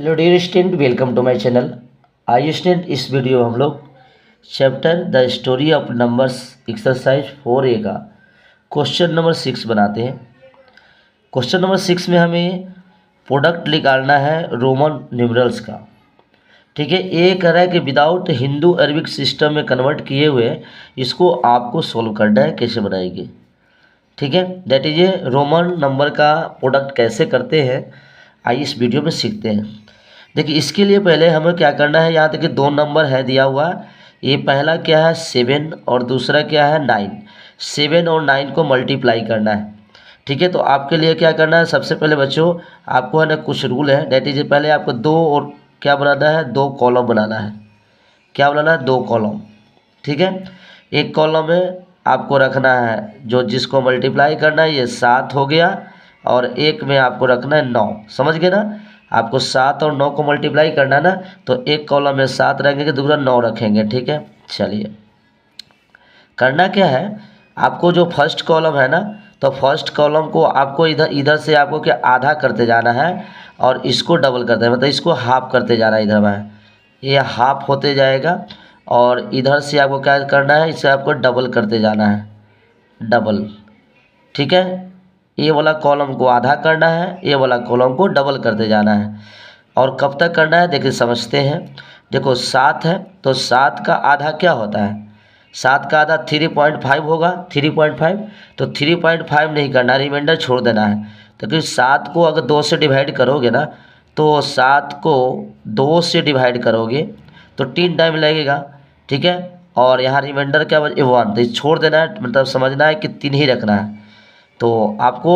Hello dear student, welcome to my channel. आइए student, इस video में हम लोग chapter the story of numbers exercise 4A का क्वेश्चन नंबर 6 बनाते हैं। क्वेश्चन नंबर 6 में हमें प्रोडक्ट निकालना है रोमन न्यूमरल्स का। ठीक है, ये कह रहा है कि विदाउट हिंदू अरबिक सिस्टम में कन्वर्ट किए हुए इसको आपको सोल्व करना है, कैसे बनाएंगे। ठीक है, that is a Roman number का प्रोडक्ट कैसे करते हैं, आइए इस वीडियो में सीखते हैं। देखिए, इसके लिए पहले हमें क्या करना है, यहाँ देखिए 2 नंबर है दिया हुआ। ये पहला क्या है 7 और दूसरा क्या है 9। 7 और 9 को मल्टीप्लाई करना है। ठीक है, तो आपके लिए क्या करना है, सबसे पहले बच्चों आपको है ना कुछ रूल है। दैट इज पहले आपको 2 और क्या बनाना है, 2 कॉलम बनाना है। क्या बनाना है, 2 कॉलम। ठीक है, एक कॉलम में आपको रखना है जो जिसको मल्टीप्लाई करना है, ये 7 हो गया, और एक में आपको रखना है 9। समझ गए ना, आपको 7 और 9 को मल्टीप्लाई करना है ना, तो एक कॉलम में 7 रखेंगे, दूसरा 9 रखेंगे। ठीक है, चलिए करना क्या है, आपको जो फर्स्ट कॉलम है ना, तो फर्स्ट कॉलम को आपको इधर से आपको क्या आधा करते जाना है, और इसको डबल करते हैं, मतलब इसको हाफ करते जाना है। इधर में ये हाफ होते जाएगा, और इधर से आपको क्या करना है, इसे आपको डबल करते जाना है, डबल। ठीक है, ये वाला कॉलम को आधा करना है, ये वाला कॉलम को डबल करते जाना है। और कब तक करना है, देखिए समझते हैं। देखो 7 है, तो 7 का आधा क्या होता है, 7 का आधा 3.5 होगा। 3.5, तो 3.5 नहीं करना, रिमाइंडर छोड़ देना है। तो क्योंकि 7 को अगर 2 से डिवाइड करोगे ना, तो 7 को 2 से डिवाइड करोगे तो 3 टाइम लगेगा। ठीक है, और यहाँ रिमाइंडर क्या बचे 1, तो छोड़ देना है, मतलब समझना है कि 3 ही रखना है। तो आपको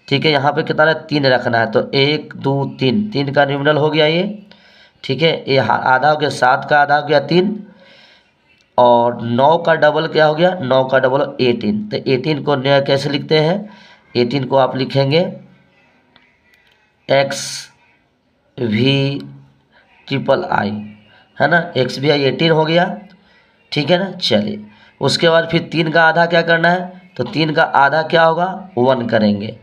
ठीक है, यहाँ पे कितना है 3 रखना है, तो 1 2 3, 3 का न्यूमरल हो गया ये। ठीक है, ये आधा हो गया, 7 का आधा हो गया 3, और 9 का डबल क्या हो गया, 9 का डबल 18। तो 18 को कैसे लिखते हैं, 18 को आप लिखेंगे एक्स वी ट्रिपल आई, है ना, एक्स वी आई 18 हो गया। ठीक है ना, चलिए उसके बाद फिर 3 का आधा क्या करना है, तो 3 का आधा क्या होगा 1 करेंगे।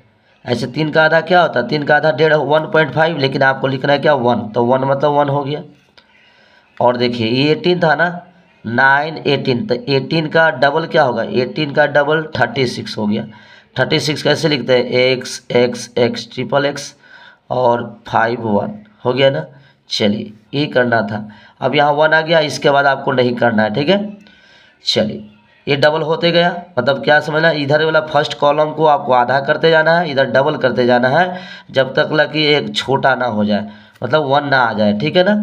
ऐसे 3 का आधा क्या होता है, 3 का आधा 1.5, लेकिन आपको लिखना है क्या 1, तो 1 मतलब 1 हो गया। और देखिए ये 18 था ना, 9 18, तो 18 का डबल क्या होगा, 18 का डबल 36 हो गया। 36 कैसे लिखते हैं, x x x triple x और 5 1 हो गया ना। चलिए ये करना था, अब यहाँ 1 आ गया, इसके बाद आपको नहीं करना है। ठीक है, चलिए ये डबल होते गया, मतलब क्या समझना, इधर वाला फर्स्ट कॉलम को आपको आधा करते जाना है, इधर डबल करते जाना है, जब तक कि एक छोटा ना हो जाए, मतलब 1 ना आ जाए। ठीक है ना,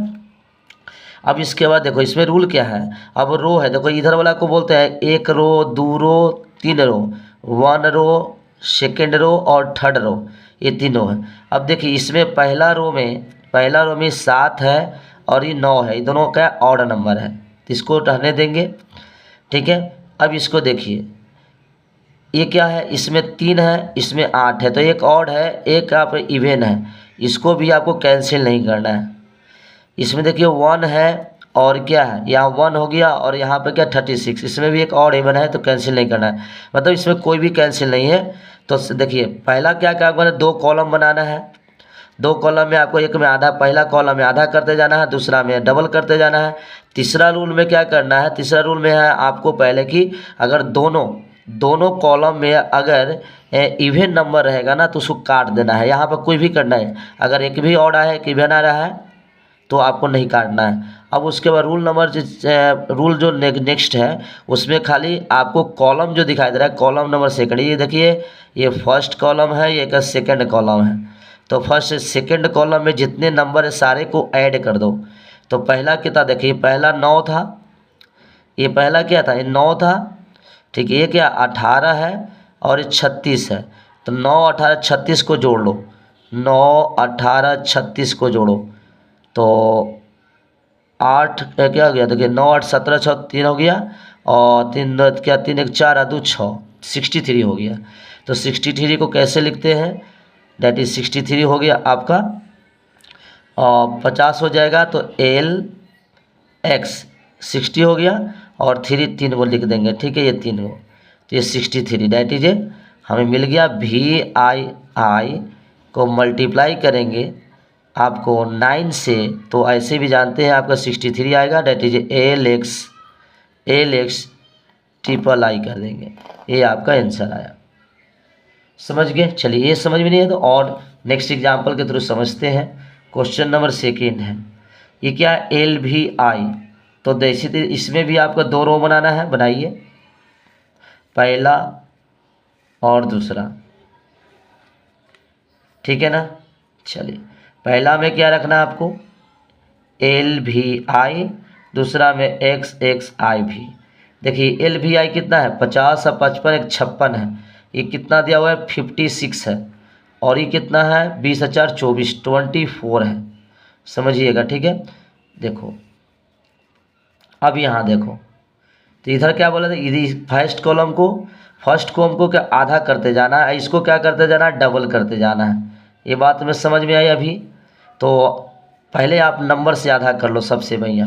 अब इसके बाद देखो इसमें रूल क्या है, अब रो है, देखो इधर वाला को बोलते हैं 1 रो 2 रो 3 रो, 1 रो, सेकेंड रो और थर्ड रो, ये तीनों है। अब देखिए इसमें पहला रो में 7 है और ये 9 है, ये दोनों का ऑड नंबर है, तो इसको रहने देंगे। ठीक है, अब इसको देखिए, ये क्या है, इसमें 3 है, इसमें 8 है, तो एक ऑड है, एक आप इवन है, इसको भी आपको कैंसिल नहीं करना है। इसमें देखिए 1 है, और क्या है, यहाँ 1 हो गया, और यहाँ पे क्या 36, इसमें भी एक और इवन है, तो कैंसिल नहीं करना है, मतलब इसमें कोई भी कैंसिल नहीं है। तो देखिए पहला क्या क्या आपको 2 कॉलम बनाना है, 2 कॉलम में आपको एक में आधा, पहला कॉलम में आधा करते जाना है, दूसरा में डबल करते जाना है। तीसरा रूल में क्या करना है, तीसरा रूल में है आपको पहले कि अगर दोनों कॉलम में अगर इवन नंबर रहेगा ना, तो उसको काट देना है, यहाँ पर कोई भी करना है। अगर एक भी ऑड आया है कि इवन आ रहा है, तो आपको नहीं काटना है। अब उसके बाद रूल जो नेक्स्ट है, उसमें खाली आपको कॉलम जो दिखाई दे रहा है, कॉलम नंबर सेकंड, ये देखिए ये फर्स्ट कॉलम है, ये का सेकंड कॉलम है, तो फर्स्ट सेकंड कॉलम में जितने नंबर है सारे को ऐड कर दो। तो पहला कितना, देखिए पहला 9 था, ये पहला क्या था, ये 9 था। ठीक है, ये क्या 18 है, और ये 36 है, तो 9 18 36 को जोड़ लो, 9 18 36 को जोड़ो, तो 8 क्या हो गया, देखिए 9 8 17 6 3 हो गया, और 3 2 क्या 3 1 4 2 6, 63 हो गया। तो 63 को कैसे लिखते हैं, दैट इज 63 हो गया आपका, और 50 हो जाएगा, तो एल एक्स 60 हो गया, और 3 को लिख देंगे। ठीक है, ये 3 को, तो ये 63 दैट इज हमें मिल गया। वी आई आई को मल्टीप्लाई करेंगे आपको 9 से, तो ऐसे भी जानते हैं आपका 63 आएगा, that is L X triple I कर देंगे, ये आपका आंसर आया। समझ गए? चलिए, ये समझ में नहीं है तो और नेक्स्ट एग्जाम्पल के थ्रू समझते हैं। क्वेश्चन नंबर 2 है, ये क्या है, एल भी आई। तो जैसे इसमें भी आपका 2 रो बनाना है, बनाइए, पहला और दूसरा, ठीक है ना। चलिए, पहला में क्या रखना है आपको, एल भी आई, दूसरा में एक्स एक्स आई भी। देखिए एल भी आई कितना है, 50 और 55 एक 56 है, ये कितना दिया हुआ है, 56 है, और ये कितना है, 20,024 24 है। समझिएगा, ठीक है। देखो अब यहाँ देखो, तो इधर क्या बोला था, इधर फर्स्ट कॉलम को क्या आधा करते जाना है, इसको क्या करते जाना है, डबल करते जाना है। ये बात में समझ में आई अभी। तो पहले आप नंबर से आधा कर लो सबसे बढ़िया।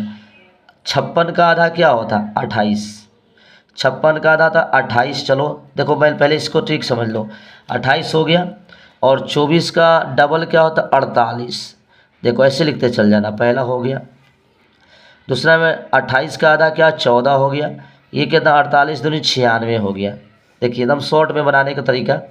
56 का आधा क्या होता, 28। 56 का आधा था 28। चलो देखो, मैं पहले इसको ठीक समझ लो, 28 हो गया, और 24 का डबल क्या होता, 48। देखो ऐसे लिखते चल जाना, पहला हो गया। दूसरा में 28 का आधा क्या, 14 हो गया। ये कितना, 48 दूनी 96 हो गया। देखिए एकदम शॉर्ट में बनाने का तरीका।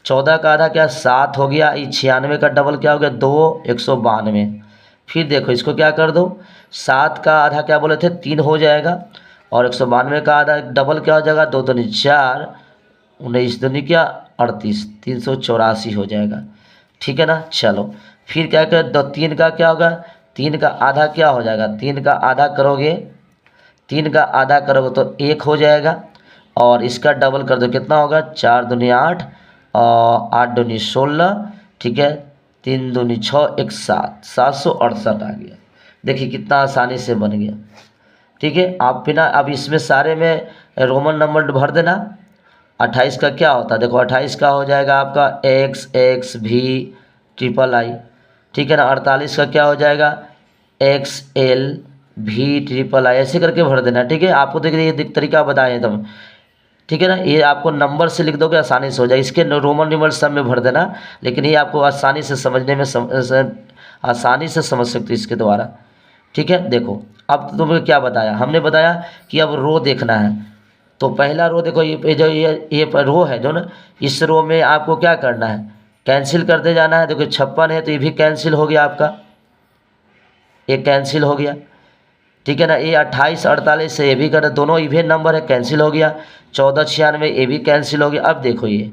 14 का आधा क्या, 7 हो गया। ये 96 का डबल क्या हो गया, 2, 192। फिर देखो इसको क्या कर दो, 7 का आधा क्या बोले थे, 3 हो जाएगा, और 192 का आधा डबल क्या हो जाएगा, 2 दूनी 4, 19 दूनी क्या, 38, 384 हो जाएगा, ठीक है ना। चलो फिर क्या कर दो, 3 का क्या होगा, 3 का आधा क्या हो जाएगा, 3 का आधा करोगे, 3 का आधा करोगे तो 1 हो जाएगा, और इसका डबल कर दो कितना होगा, 4 दूनी 8, और 8 दूनी 16, ठीक है, 3 दूनी 6, 1 7, 768 आ गया। देखिए कितना आसानी से बन गया, ठीक है। आप बिना, अब इसमें सारे में रोमन नंबर भर देना। 28 का क्या होता है, देखो 28 का हो जाएगा आपका एक्स एक्स भी ट्रिपल आई, ठीक है ना। 48 का क्या हो जाएगा, एक्स एल भी ट्रिपल आई, ऐसे करके भर देना, ठीक है। आपको देखिए ये तरीका बताए तब, ठीक है ना। ये आपको नंबर से लिख दोगे आसानी से हो जाए, इसके रोमन नंबर सब में भर देना, लेकिन ये आपको आसानी से समझने में आसानी से समझ सकते इसके द्वारा, ठीक है। देखो अब तुम्हें क्या बताया, हमने बताया कि अब रो देखना है। तो पहला रो देखो, ये जो ये रो है जो ना, इस रो में आपको क्या करना है, कैंसिल करते जाना है। देखो 56 है तो ये भी कैंसिल हो गया आपका, ये कैंसिल हो गया, ठीक है ना। ये 28 48 से ये भी करना, दोनों इवेन नंबर है, कैंसिल हो गया। 14 96 ये भी कैंसिल हो गया। अब देखो ये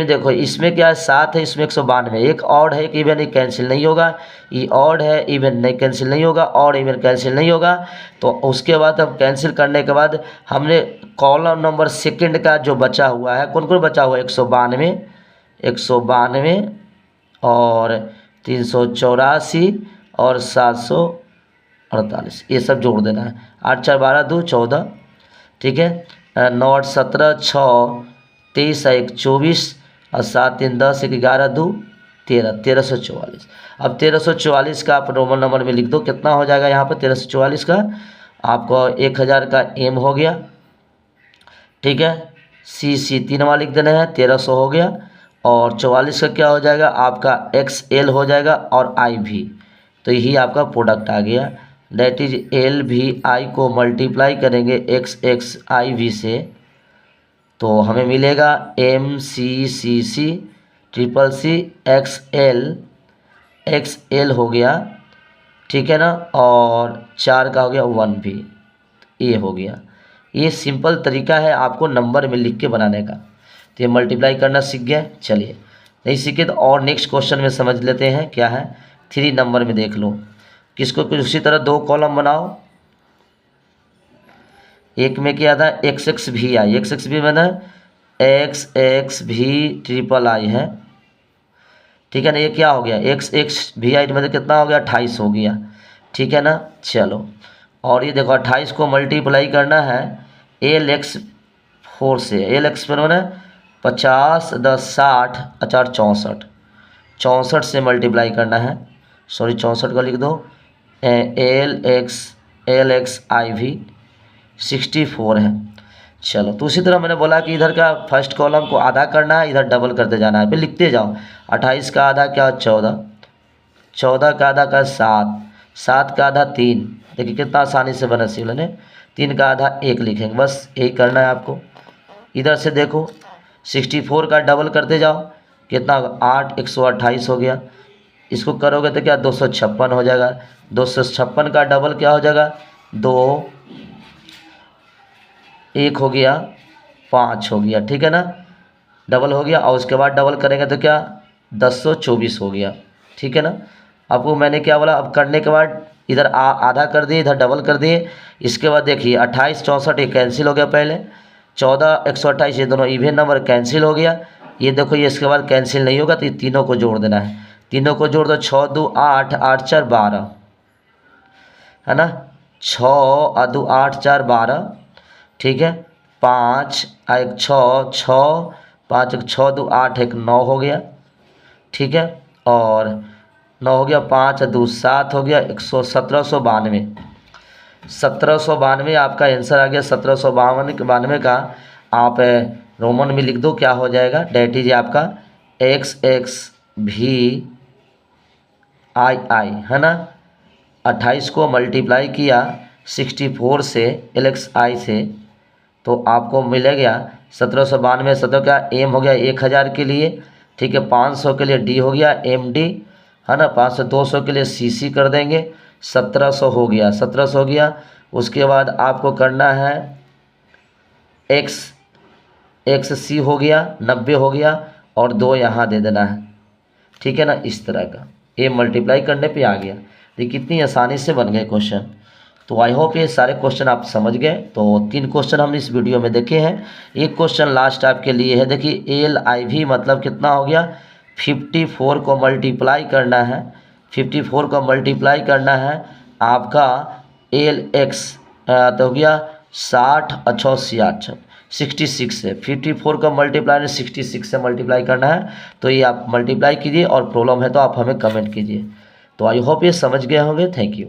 देखो, इसमें क्या है, 7 है, इसमें 192, एक ऑड है, एक इवन, एक कैंसिल नहीं होगा। ये ऑड है, इवन नहीं कैंसिल नहीं होगा, और इवन कैंसिल नहीं होगा। तो उसके बाद अब कैंसिल करने के बाद हमने कॉलम नंबर सेकंड का जो बचा हुआ है, कौन कौन बचा हुआ है, 192 और 384 और 748, ये सब जोड़ देना है। 8 4 12 2 14, ठीक है। 9 8 17 6 23 1 24, और 7 3 10 1 11 2 13, 1344। अब 1344 का आप रोमन नंबर में लिख दो, कितना हो जाएगा यहाँ पर, 1344 का आपको 1000 का एम हो गया, ठीक है। सी 3 वाला लिख देना है, 1300 हो गया, और 44 का क्या हो जाएगा आपका, एक्स एल हो जाएगा, और आई भी। तो यही आपका प्रोडक्ट आ गया, दैट इज एल भी आई को मल्टीप्लाई करेंगे एक्स एक्स आई भी से, तो हमें मिलेगा M C triple C X L हो गया, ठीक है ना, और 4 का हो गया 1 भी, ये हो गया। ये सिंपल तरीका है आपको नंबर में लिख के बनाने का। तो ये मल्टीप्लाई करना सीख गया। चलिए नहीं सीखे तो और नेक्स्ट क्वेश्चन में समझ लेते हैं क्या है। 3 नंबर में देख लो, किसको कुछ उसी तरह 2 कॉलम बनाओ। एक में क्या था, एक्स एक्स भी आई, एक्स एक्स भी बना, एक्स एक्स भी ट्रिपल आई है, ठीक है ना। ये क्या हो गया, एक्स एक्स भी आई मतलब कितना हो गया, 28 हो गया, ठीक है ना। चलो और ये देखो 28 को मल्टीप्लाई करना है एल एक्स 4 से, एल एक्स पर मैंने 50 10 60 4 64, 64 से मल्टीप्लाई करना है, सॉरी 64 का लिख दो। एल एक्स आई भी 64 है। चलो तो उसी तरह मैंने बोला कि इधर का फर्स्ट कॉलम को आधा करना है, इधर डबल करते जाना है, फिर लिखते जाओ। 28 का आधा क्या, 14, 14 का आधा का 7, 7 का आधा 3। देखिए कितना आसानी से बना सी ने। 3 का आधा 1 लिखेंगे, बस यही करना है आपको। इधर से देखो 64 का डबल करते जाओ, कितना 8, 128 हो गया। इसको करोगे तो क्या 256 हो जाएगा। 256 का डबल क्या हो जाएगा, 2, 1 हो गया, 5 हो गया, ठीक है ना, डबल हो गया। और उसके बाद डबल करेंगे तो क्या 1024 हो गया, ठीक है ना। आपको मैंने क्या बोला, अब करने के बाद इधर आधा कर दिए, इधर डबल कर दिए। इसके बाद देखिए 28, 64 ये कैंसिल हो गया पहले, 14, 128 ये दोनों इवन नंबर कैंसिल हो गया। ये देखो ये इसके बाद कैंसिल नहीं होगा, तो ये तीनों को जोड़ देना है। तीनों को जोड़ दो, 6 2 8, 8 4 12, है ना। 6 2 8 4 12, ठीक है। 5 1 6, 6 5 1 6 2 8 1 9 हो गया, ठीक है। और 9 हो गया, 5 2 7 हो गया, 1792। 1792 आपका आंसर आ गया। 1792 का आप रोमन में लिख दो, क्या हो जाएगा, डेट इज आपका XXVII, है ना। 28 को मल्टीप्लाई किया 64 से LXI से, तो आपको मिलेगा 1792। 17 का एम हो गया 1000 के लिए, ठीक है। 500 के लिए डी हो गया MD, है ना। 500 200 के लिए CC कर देंगे, 1700 हो गया, 1700 हो गया। उसके बाद आपको करना है XC हो गया, 90 हो गया, और 2 यहाँ दे देना है, ठीक है ना। इस तरह का ये मल्टीप्लाई करने पे आ गया। देखिए कितनी आसानी से बन गए क्वेश्चन। तो आई होप ये सारे क्वेश्चन आप समझ गए। तो 3 क्वेश्चन हमने इस वीडियो में देखे हैं। एक क्वेश्चन लास्ट आपके लिए है, देखिए LIV मतलब कितना हो गया, 54 को मल्टीप्लाई करना है, 54 को मल्टीप्लाई करना है आपका LX, तो हो गया 60 अच्छो 66 से। 54 का मल्टीप्लाई 66 से मल्टीप्लाई करना है। तो ये आप मल्टीप्लाई कीजिए, और प्रॉब्लम है तो आप हमें कमेंट कीजिए। तो आई होप ये समझ गए होंगे। Thank you.